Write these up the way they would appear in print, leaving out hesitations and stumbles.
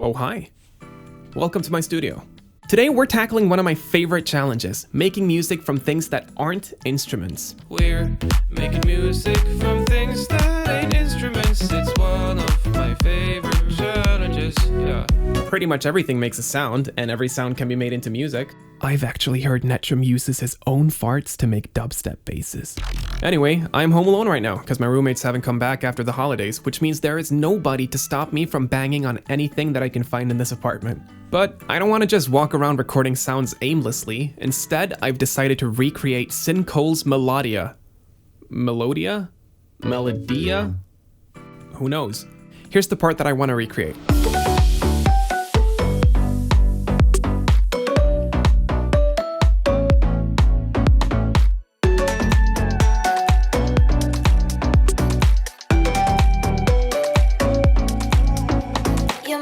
Oh, hi. Welcome to my studio. Today we're tackling one of my favorite challenges, making music from things that aren't instruments. We're making music from things that ain't instruments. It's one of my favorite challenges, yeah. Pretty much everything makes a sound, and every sound can be made into music. I've actually heard Netrum uses his own farts to make dubstep basses. Anyway, I'm home alone right now, because my roommates haven't come back after the holidays, which means there is nobody to stop me from banging on anything that I can find in this apartment. But I don't want to just walk around recording sounds aimlessly. Instead, I've decided to recreate Sin Cole's Melodia? Who knows? Here's the part that I want to recreate.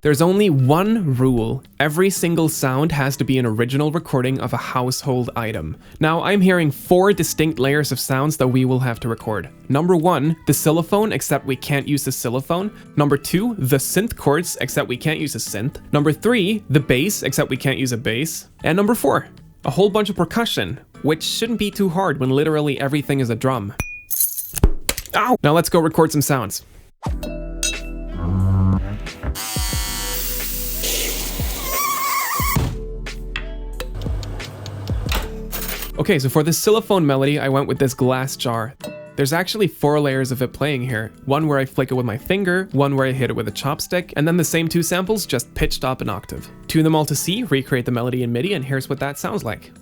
There's only one rule. Every single sound has to be an original recording of a household item. Now, I'm hearing 4 distinct layers of sounds that we will have to record. Number 1, the xylophone, except we can't use the xylophone. Number 2, the synth chords, except we can't use a synth. Number 3, the bass, except we can't use a bass. And number 4, a whole bunch of percussion, which shouldn't be too hard when literally everything is a drum. Ow! Now let's go record some sounds. Okay, so for this xylophone melody, I went with this glass jar. There's actually 4 layers of it playing here. One where I flick it with my finger, one where I hit it with a chopstick, and then the same 2 samples just pitched up an octave. Tune them all to C, recreate the melody in MIDI, and here's what that sounds like.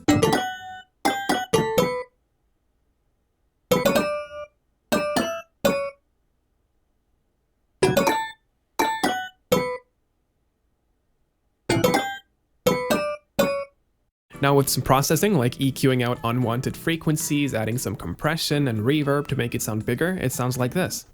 Now with some processing, like EQing out unwanted frequencies, adding some compression and reverb to make it sound bigger, it sounds like this.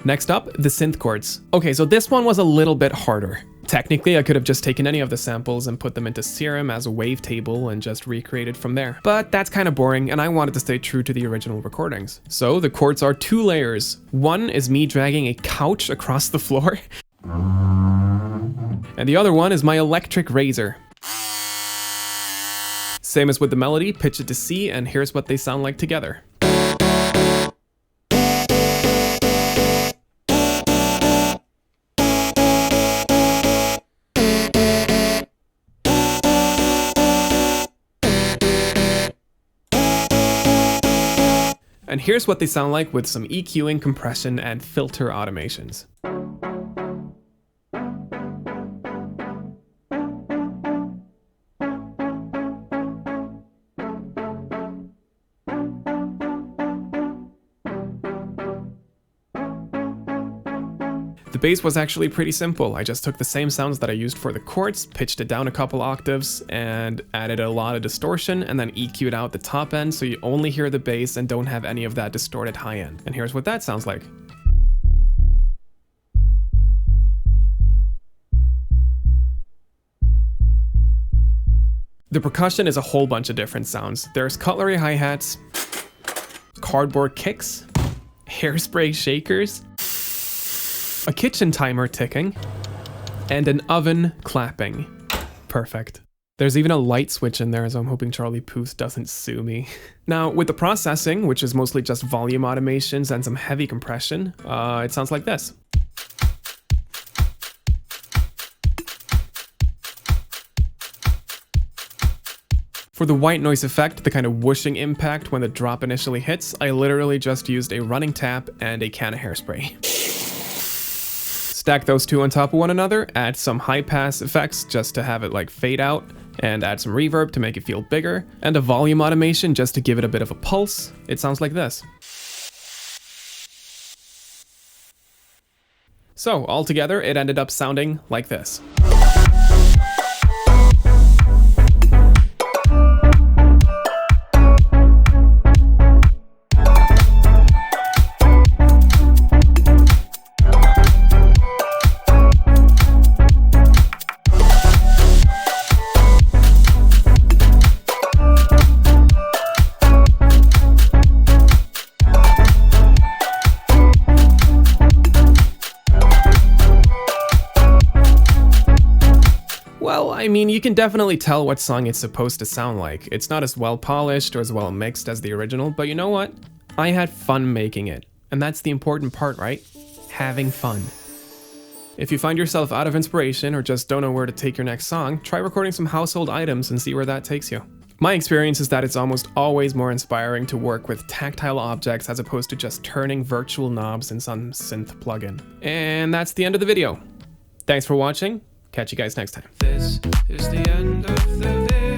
Next up, the synth chords. Okay, so this one was a little bit harder. Technically, I could have just taken any of the samples and put them into Serum as a wavetable and just recreated from there. But that's kind of boring, and I wanted to stay true to the original recordings. So the chords are 2 layers. One is me dragging a couch across the floor. And the other one is my electric razor. Same as with the melody, pitch it to C, and here's what they sound like together. And here's what they sound like with some EQing, compression, and filter automations. The bass was actually pretty simple. I just took the same sounds that I used for the chords, pitched it down a couple octaves, and added a lot of distortion, and then EQ'd out the top end so you only hear the bass and don't have any of that distorted high end. And here's what that sounds like. The percussion is a whole bunch of different sounds. There's cutlery hi-hats, cardboard kicks, hairspray shakers, a kitchen timer ticking, and an oven clapping. Perfect. There's even a light switch in there, so I'm hoping Charlie Puth doesn't sue me. Now, with the processing, which is mostly just volume automations and some heavy compression, it sounds like this. For the white noise effect, the kind of whooshing impact when the drop initially hits, I literally just used a running tap and a can of hairspray. Stack those 2 on top of one another, add some high pass effects just to have it like fade out, and add some reverb to make it feel bigger, and a volume automation just to give it a bit of a pulse. It sounds like this. So altogether, it ended up sounding like this. I mean, you can definitely tell what song it's supposed to sound like. It's not as well polished or as well mixed as the original, but you know what? I had fun making it. And that's the important part, right? Having fun. If you find yourself out of inspiration or just don't know where to take your next song, try recording some household items and see where that takes you. My experience is that it's almost always more inspiring to work with tactile objects as opposed to just turning virtual knobs in some synth plugin. And that's the end of the video. Thanks for watching. Catch you guys next time. This is the end of the video.